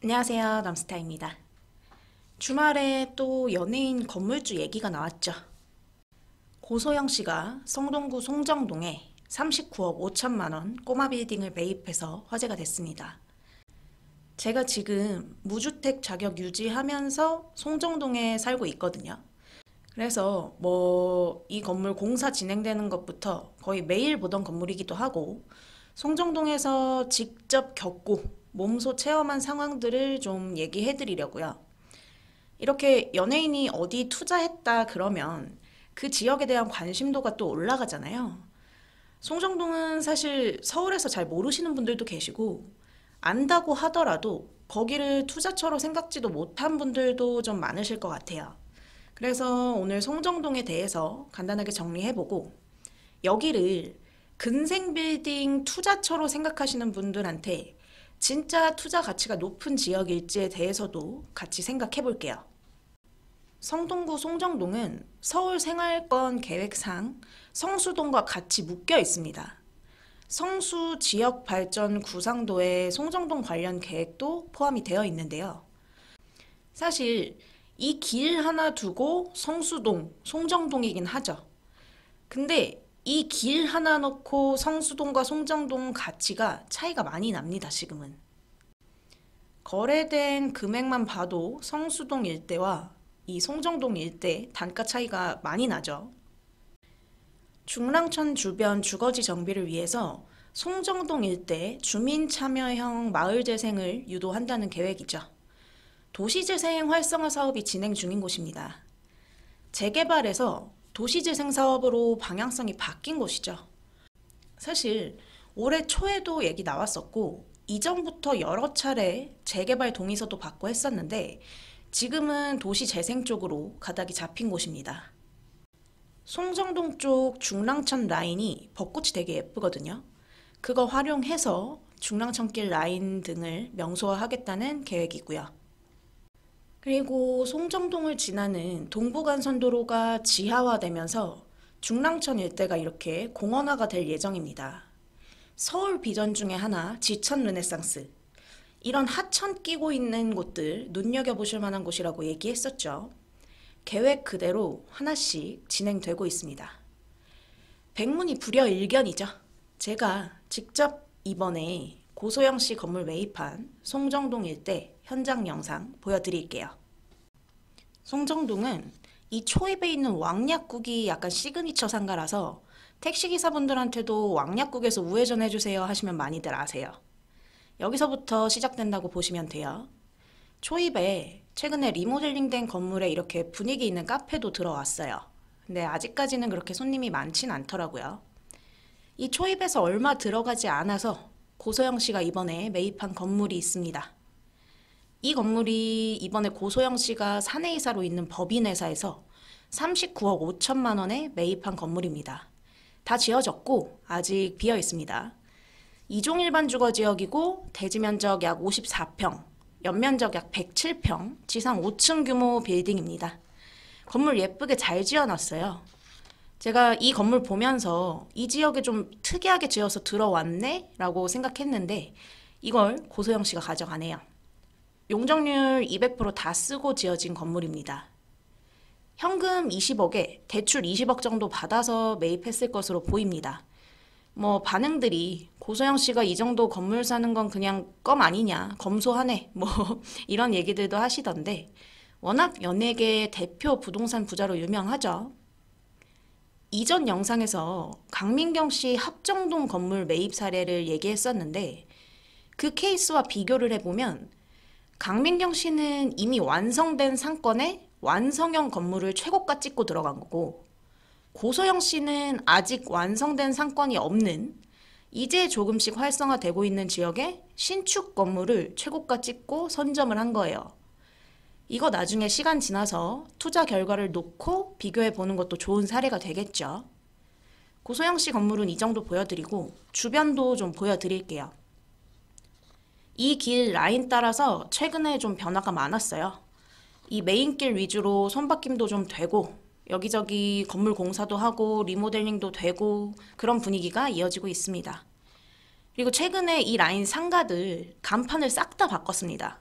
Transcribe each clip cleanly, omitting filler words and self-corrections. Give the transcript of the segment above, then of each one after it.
안녕하세요. 남스타입니다. 주말에 또 연예인 건물주 얘기가 나왔죠. 고소영 씨가 성동구 송정동에 39억 5천만 원 꼬마 빌딩을 매입해서 화제가 됐습니다. 제가 지금 무주택 자격 유지하면서 송정동에 살고 있거든요. 그래서 이 건물 공사 진행되는 것부터 거의 매일 보던 건물이기도 하고 송정동에서 직접 겪고 몸소 체험한 상황들을 좀 얘기해 드리려고요. 이렇게 연예인이 어디 투자했다 그러면 그 지역에 대한 관심도가 또 올라가잖아요. 송정동은 사실 서울에서 잘 모르시는 분들도 계시고 안다고 하더라도 거기를 투자처로 생각지도 못한 분들도 좀 많으실 것 같아요. 그래서 오늘 송정동에 대해서 간단하게 정리해보고 여기를 근생빌딩 투자처로 생각하시는 분들한테 진짜 투자 가치가 높은 지역일지에 대해서도 같이 생각해 볼게요. 성동구 송정동은 서울 생활권 계획상 성수동과 같이 묶여 있습니다. 성수 지역 발전 구상도에 송정동 관련 계획도 포함이 되어 있는데요. 사실 이 길 하나 두고 성수동, 송정동이긴 하죠. 근데 이 길 하나 놓고 성수동과 송정동 가치가 차이가 많이 납니다, 지금은. 거래된 금액만 봐도 성수동 일대와 이 송정동 일대 단가 차이가 많이 나죠. 중랑천 주변 주거지 정비를 위해서 송정동 일대 주민 참여형 마을 재생을 유도한다는 계획이죠. 도시재생 활성화 사업이 진행 중인 곳입니다. 재개발에서 도시재생 사업으로 방향성이 바뀐 곳이죠. 사실 올해 초에도 얘기 나왔었고 이전부터 여러 차례 재개발 동의서도 받고 했었는데 지금은 도시재생 쪽으로 가닥이 잡힌 곳입니다. 송정동 쪽 중랑천 라인이 벚꽃이 되게 예쁘거든요. 그거 활용해서 중랑천길 라인 등을 명소화하겠다는 계획이고요. 그리고 송정동을 지나는 동부간선도로가 지하화되면서 중랑천 일대가 이렇게 공원화가 될 예정입니다. 서울 비전 중에 하나, 지천 르네상스. 이런 하천 끼고 있는 곳들 눈여겨보실 만한 곳이라고 얘기했었죠. 계획 그대로 하나씩 진행되고 있습니다. 백문이 불여일견이죠. 제가 직접 이번에 고소영 씨 건물 매입한 송정동 일대 현장 영상 보여드릴게요. 송정동은 이 초입에 있는 왕약국이 약간 시그니처 상가라서 택시기사분들한테도 왕약국에서 우회전 해주세요 하시면 많이들 아세요. 여기서부터 시작된다고 보시면 돼요. 초입에 최근에 리모델링된 건물에 이렇게 분위기 있는 카페도 들어왔어요. 근데 아직까지는 그렇게 손님이 많진 않더라고요. 이 초입에서 얼마 들어가지 않아서 고소영 씨가 이번에 매입한 건물이 있습니다. 이 건물이 이번에 고소영 씨가 사내이사로 있는 법인회사에서 39억 5천만 원에 매입한 건물입니다. 다 지어졌고 아직 비어 있습니다. 이종 일반 주거지역이고 대지 면적 약 54평, 연면적 약 107평, 지상 5층 규모 빌딩입니다. 건물 예쁘게 잘 지어놨어요. 제가 이 건물 보면서 이 지역에 좀 특이하게 지어서 들어왔네? 라고 생각했는데 이걸 고소영 씨가 가져가네요. 용적률 200%다 쓰고 지어진 건물입니다. 현금 20억에 대출 20억 정도 받아서 매입했을 것으로 보입니다. 반응들이 고소영 씨가 이 정도 건물 사는 건 그냥 껌 아니냐, 검소하네, 이런 얘기들도 하시던데 워낙 연예계 대표 부동산 부자로 유명하죠. 이전 영상에서 강민경 씨 합정동 건물 매입 사례를 얘기했었는데 그 케이스와 비교를 해보면 강민경 씨는 이미 완성된 상권에 완성형 건물을 최고가 찍고 들어간 거고 고소영 씨는 아직 완성된 상권이 없는 이제 조금씩 활성화되고 있는 지역에 신축 건물을 최고가 찍고 선점을 한 거예요. 이거 나중에 시간 지나서 투자 결과를 놓고 비교해 보는 것도 좋은 사례가 되겠죠. 고소영 씨 건물은 이 정도 보여드리고 주변도 좀 보여드릴게요. 이 길 라인 따라서 최근에 좀 변화가 많았어요. 이 메인길 위주로 손바뀜도 좀 되고 여기저기 건물 공사도 하고 리모델링도 되고 그런 분위기가 이어지고 있습니다. 그리고 최근에 이 라인 상가들 간판을 싹 다 바꿨습니다.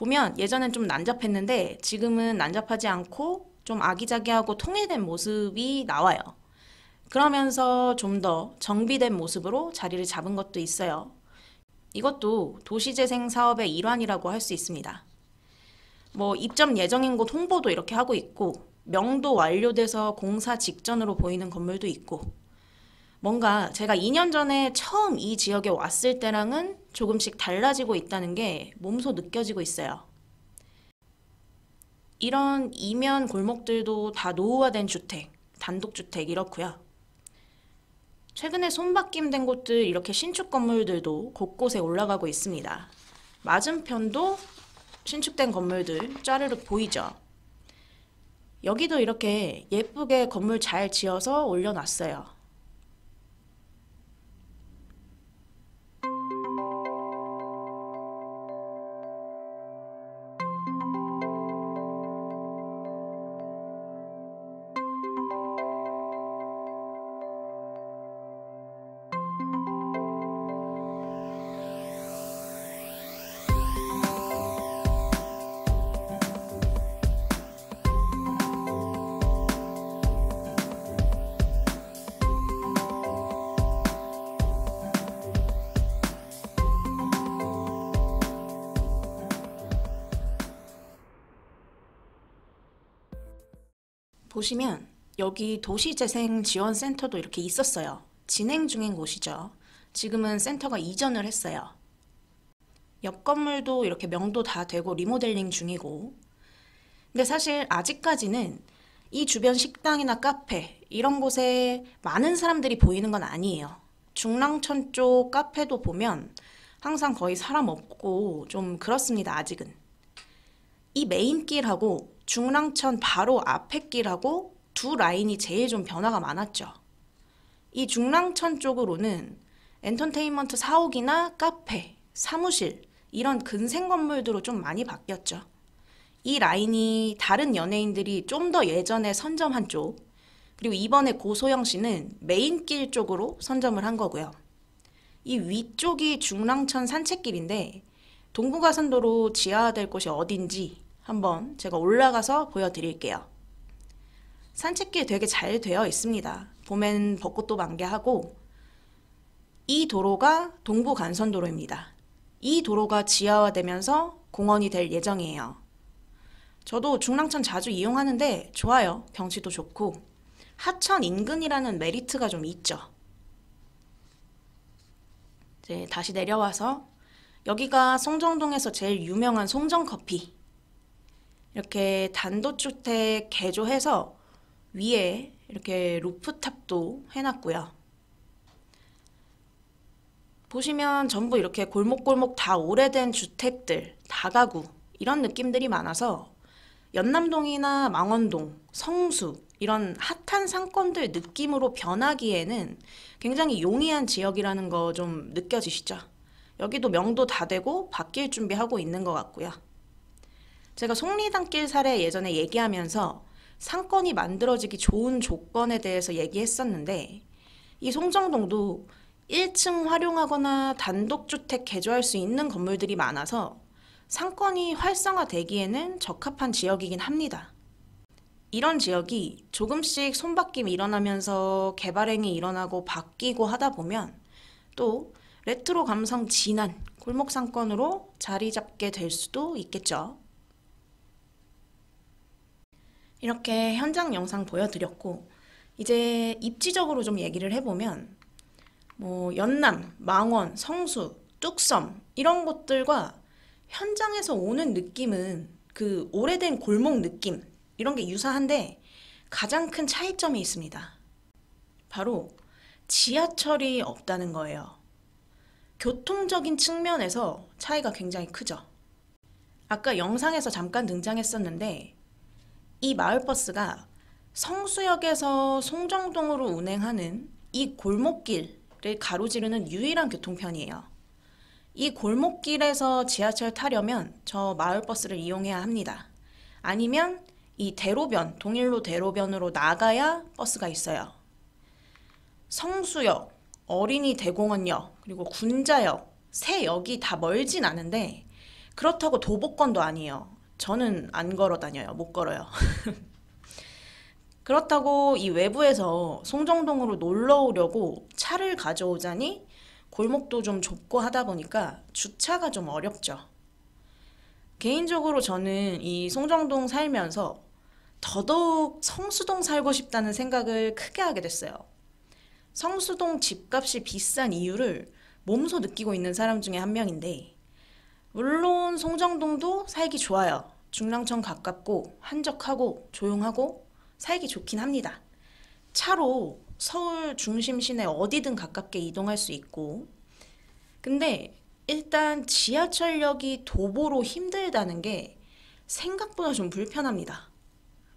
보면 예전엔 좀 난잡했는데 지금은 난잡하지 않고 좀 아기자기하고 통일된 모습이 나와요. 그러면서 좀 더 정비된 모습으로 자리를 잡은 것도 있어요. 이것도 도시재생 사업의 일환이라고 할 수 있습니다. 입점 예정인 곳 홍보도 이렇게 하고 있고, 명도 완료돼서 공사 직전으로 보이는 건물도 있고, 뭔가 제가 2년 전에 처음 이 지역에 왔을 때랑은 조금씩 달라지고 있다는 게 몸소 느껴지고 있어요. 이런 이면 골목들도 다 노후화된 주택, 단독주택 이렇고요. 최근에 손바뀜 된 곳들 이렇게 신축 건물들도 곳곳에 올라가고 있습니다. 맞은편도 신축된 건물들 짜르륵 보이죠? 여기도 이렇게 예쁘게 건물 잘 지어서 올려놨어요. 보시면 여기 도시재생지원센터도 이렇게 있었어요. 진행 중인 곳이죠. 지금은 센터가 이전을 했어요. 옆 건물도 이렇게 명도 다 되고 리모델링 중이고, 근데 사실 아직까지는 이 주변 식당이나 카페 이런 곳에 많은 사람들이 보이는 건 아니에요. 중랑천 쪽 카페도 보면 항상 거의 사람 없고 좀 그렇습니다. 아직은. 이 메인길하고 중랑천 바로 앞에 길하고 두 라인이 제일 좀 변화가 많았죠. 이 중랑천 쪽으로는 엔터테인먼트 사옥이나 카페, 사무실 이런 근생 건물들로 좀 많이 바뀌었죠. 이 라인이 다른 연예인들이 좀 더 예전에 선점한 쪽, 그리고 이번에 고소영 씨는 메인길 쪽으로 선점을 한 거고요. 이 위쪽이 중랑천 산책길인데 동부가선도로 지하화될 곳이 어딘지 한번 제가 올라가서 보여드릴게요. 산책길 되게 잘 되어 있습니다. 봄엔 벚꽃도 만개하고, 이 도로가 동부간선도로입니다. 이 도로가 지하화되면서 공원이 될 예정이에요. 저도 중랑천 자주 이용하는데 좋아요. 경치도 좋고 하천 인근이라는 메리트가 좀 있죠. 이제 다시 내려와서 여기가 송정동에서 제일 유명한 송정커피, 이렇게 단독주택 개조해서 위에 이렇게 루프탑도 해놨고요. 보시면 전부 이렇게 골목골목 다 오래된 주택들, 다가구 이런 느낌들이 많아서 연남동이나 망원동, 성수 이런 핫한 상권들 느낌으로 변하기에는 굉장히 용이한 지역이라는 거 좀 느껴지시죠? 여기도 명도 다 되고 바뀔 준비하고 있는 것 같고요. 제가 속리단길 사례 예전에 얘기하면서 상권이 만들어지기 좋은 조건에 대해서 얘기했었는데, 이 송정동도 1층 활용하거나 단독주택 개조할 수 있는 건물들이 많아서 상권이 활성화되기에는 적합한 지역이긴 합니다. 이런 지역이 조금씩 손바뀜이 일어나면서 개발행위 일어나고 바뀌고 하다 보면 또 레트로 감성 진한 골목 상권으로 자리 잡게 될 수도 있겠죠. 이렇게 현장 영상 보여드렸고, 이제 입지적으로 좀 얘기를 해보면 연남, 망원, 성수, 뚝섬 이런 곳들과 현장에서 오는 느낌은 그 오래된 골목 느낌 이런 게 유사한데 가장 큰 차이점이 있습니다. 바로 지하철이 없다는 거예요. 교통적인 측면에서 차이가 굉장히 크죠. 아까 영상에서 잠깐 등장했었는데 이 마을버스가 성수역에서 송정동으로 운행하는 이 골목길을 가로지르는 유일한 교통편이에요. 이 골목길에서 지하철 타려면 저 마을버스를 이용해야 합니다. 아니면 이 대로변, 동일로 대로변으로 나가야 버스가 있어요. 성수역, 어린이 대공원역, 그리고 군자역, 세 역이 다 멀진 않은데 그렇다고 도보권도 아니에요. 저는 안 걸어 다녀요. 못 걸어요. 그렇다고 이 외부에서 송정동으로 놀러 오려고 차를 가져오자니 골목도 좀 좁고 하다 보니까 주차가 좀 어렵죠. 개인적으로 저는 이 송정동 살면서 더더욱 성수동 살고 싶다는 생각을 크게 하게 됐어요. 성수동 집값이 비싼 이유를 몸소 느끼고 있는 사람 중에 한 명인데, 물론 송정동도 살기 좋아요. 중랑천 가깝고 한적하고 조용하고 살기 좋긴 합니다. 차로 서울 중심 시내 어디든 가깝게 이동할 수 있고, 근데 일단 지하철역이 도보로 힘들다는 게 생각보다 좀 불편합니다.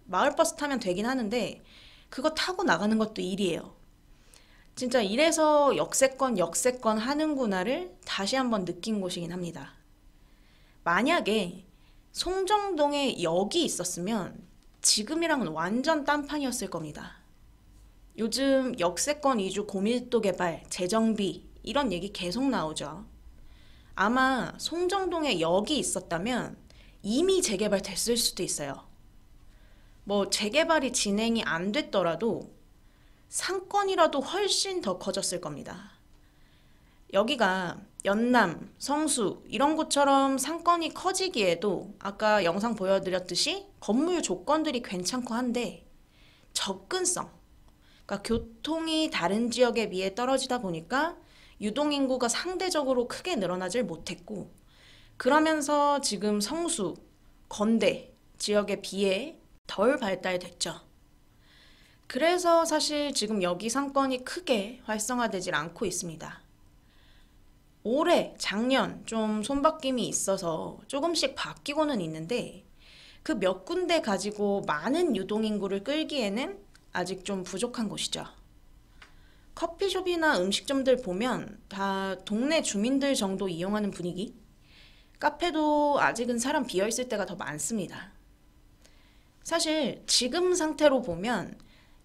마을버스 타면 되긴 하는데 그거 타고 나가는 것도 일이에요. 진짜 이래서 역세권 하는구나를 다시 한번 느낀 곳이긴 합니다. 만약에 송정동에 역이 있었으면 지금이랑은 완전 딴판이었을 겁니다. 요즘 역세권 위주 고밀도 개발, 재정비 이런 얘기 계속 나오죠. 아마 송정동에 역이 있었다면 이미 재개발 됐을 수도 있어요. 뭐 재개발이 진행이 안 됐더라도 상권이라도 훨씬 더 커졌을 겁니다. 여기가 연남, 성수 이런 곳처럼 상권이 커지기에도 아까 영상 보여드렸듯이 건물 조건들이 괜찮고 한데 접근성, 그러니까 교통이 다른 지역에 비해 떨어지다 보니까 유동인구가 상대적으로 크게 늘어나질 못했고, 그러면서 지금 성수, 건대 지역에 비해 덜 발달됐죠. 그래서 사실 지금 여기 상권이 크게 활성화되질 않고 있습니다. 올해, 작년 좀 손바뀜이 있어서 조금씩 바뀌고는 있는데 그 몇 군데 가지고 많은 유동인구를 끌기에는 아직 좀 부족한 곳이죠. 커피숍이나 음식점들 보면 다 동네 주민들 정도 이용하는 분위기? 카페도 아직은 사람 비어있을 때가 더 많습니다. 사실 지금 상태로 보면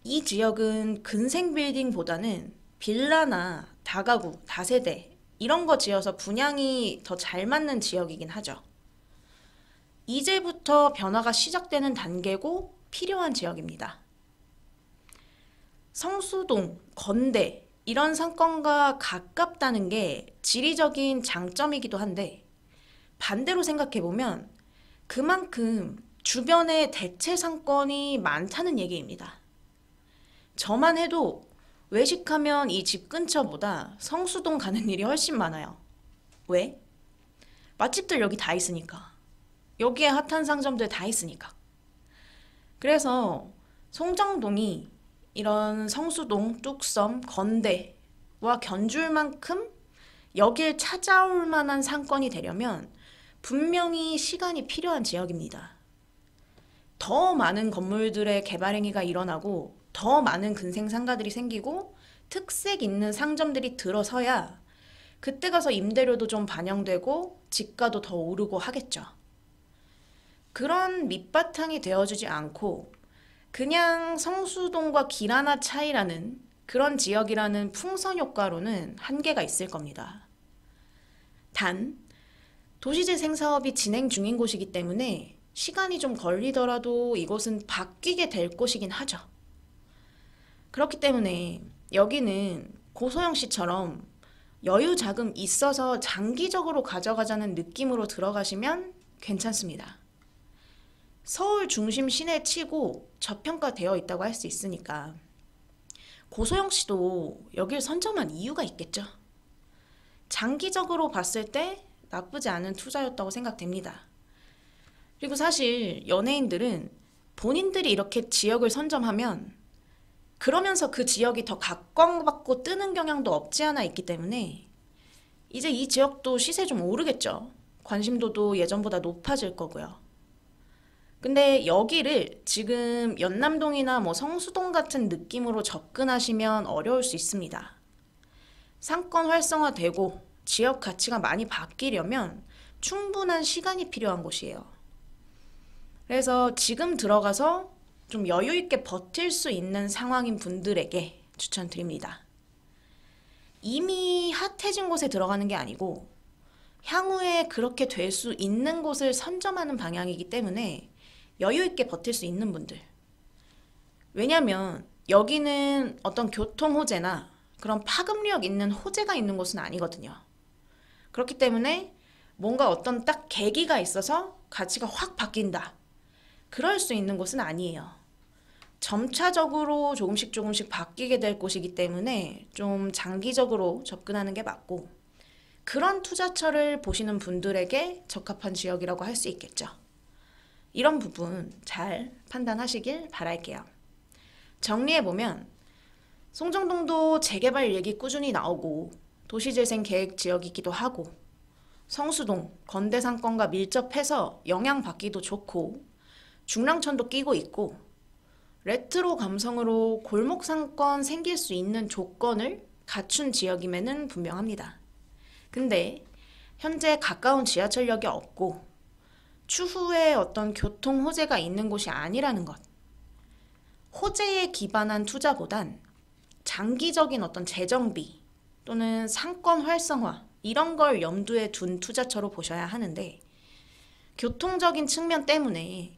이 지역은 근생 빌딩보다는 빌라나 다가구, 다세대 이런 거 지어서 분양이 더 잘 맞는 지역이긴 하죠. 이제부터 변화가 시작되는 단계고 필요한 지역입니다. 성수동, 건대 이런 상권과 가깝다는 게 지리적인 장점이기도 한데 반대로 생각해보면 그만큼 주변에 대체 상권이 많다는 얘기입니다. 저만 해도 외식하면 이 집 근처보다 성수동 가는 일이 훨씬 많아요. 왜? 맛집들 여기 다 있으니까. 여기에 핫한 상점들 다 있으니까. 그래서 송정동이 이런 성수동, 뚝섬, 건대와 견줄 만큼 여길 찾아올 만한 상권이 되려면 분명히 시간이 필요한 지역입니다. 더 많은 건물들의 개발 행위가 일어나고 더 많은 근생상가들이 생기고 특색 있는 상점들이 들어서야 그때 가서 임대료도 좀 반영되고 집가도 더 오르고 하겠죠. 그런 밑바탕이 되어주지 않고 그냥 성수동과 길 하나 차이라는 그런 지역이라는 풍선 효과로는 한계가 있을 겁니다. 단, 도시재생 사업이 진행 중인 곳이기 때문에 시간이 좀 걸리더라도 이곳은 바뀌게 될 곳이긴 하죠. 그렇기 때문에 여기는 고소영 씨처럼 여유 자금 있어서 장기적으로 가져가자는 느낌으로 들어가시면 괜찮습니다. 서울 중심 시내 치고 저평가되어 있다고 할 수 있으니까 고소영 씨도 여길 선점한 이유가 있겠죠. 장기적으로 봤을 때 나쁘지 않은 투자였다고 생각됩니다. 그리고 사실 연예인들은 본인들이 이렇게 지역을 선점하면 그러면서 그 지역이 더 각광받고 뜨는 경향도 없지 않아 있기 때문에 이제 이 지역도 시세 좀 오르겠죠. 관심도도 예전보다 높아질 거고요. 근데 여기를 지금 연남동이나 뭐 성수동 같은 느낌으로 접근하시면 어려울 수 있습니다. 상권 활성화되고 지역 가치가 많이 바뀌려면 충분한 시간이 필요한 곳이에요. 그래서 지금 들어가서 좀 여유 있게 버틸 수 있는 상황인 분들에게 추천드립니다. 이미 핫해진 곳에 들어가는 게 아니고 향후에 그렇게 될 수 있는 곳을 선점하는 방향이기 때문에 여유 있게 버틸 수 있는 분들. 왜냐면 여기는 어떤 교통 호재나 그런 파급력 있는 호재가 있는 곳은 아니거든요. 그렇기 때문에 뭔가 어떤 딱 계기가 있어서 가치가 확 바뀐다. 그럴 수 있는 곳은 아니에요. 점차적으로 조금씩 바뀌게 될 곳이기 때문에 좀 장기적으로 접근하는 게 맞고, 그런 투자처를 보시는 분들에게 적합한 지역이라고 할 수 있겠죠. 이런 부분 잘 판단하시길 바랄게요. 정리해보면 송정동도 재개발 얘기 꾸준히 나오고 도시재생 계획 지역이기도 하고, 성수동, 건대상권과 밀접해서 영향받기도 좋고, 중랑천도 끼고 있고, 레트로 감성으로 골목 상권 생길 수 있는 조건을 갖춘 지역임에는 분명합니다. 근데 현재 가까운 지하철역이 없고 추후에 어떤 교통 호재가 있는 곳이 아니라는 것. 호재에 기반한 투자보단 장기적인 어떤 재정비 또는 상권 활성화 이런 걸 염두에 둔 투자처로 보셔야 하는데, 교통적인 측면 때문에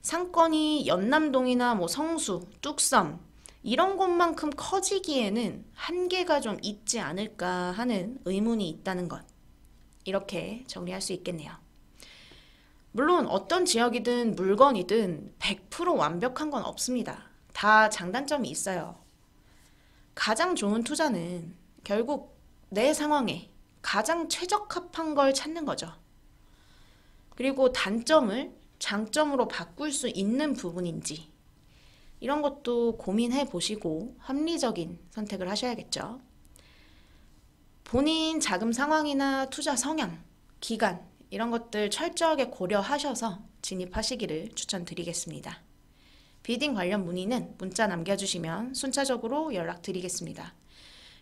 상권이 연남동이나 성수, 뚝섬 이런 곳만큼 커지기에는 한계가 좀 있지 않을까 하는 의문이 있다는 것. 이렇게 정리할 수 있겠네요. 물론 어떤 지역이든 물건이든 100% 완벽한 건 없습니다. 다 장단점이 있어요. 가장 좋은 투자는 결국 내 상황에 가장 최적합한 걸 찾는 거죠. 그리고 단점을 장점으로 바꿀 수 있는 부분인지 이런 것도 고민해 보시고 합리적인 선택을 하셔야겠죠. 본인 자금 상황이나 투자 성향, 기간 이런 것들 철저하게 고려하셔서 진입하시기를 추천드리겠습니다. 비딩 관련 문의는 문자 남겨주시면 순차적으로 연락드리겠습니다.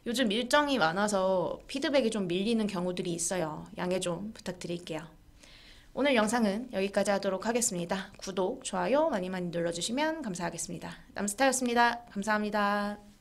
요즘 일정이 많아서 피드백이 좀 밀리는 경우들이 있어요. 양해 좀 부탁드릴게요. 오늘 영상은 여기까지 하도록 하겠습니다. 구독, 좋아요 많이 눌러주시면 감사하겠습니다. 남스타였습니다. 감사합니다.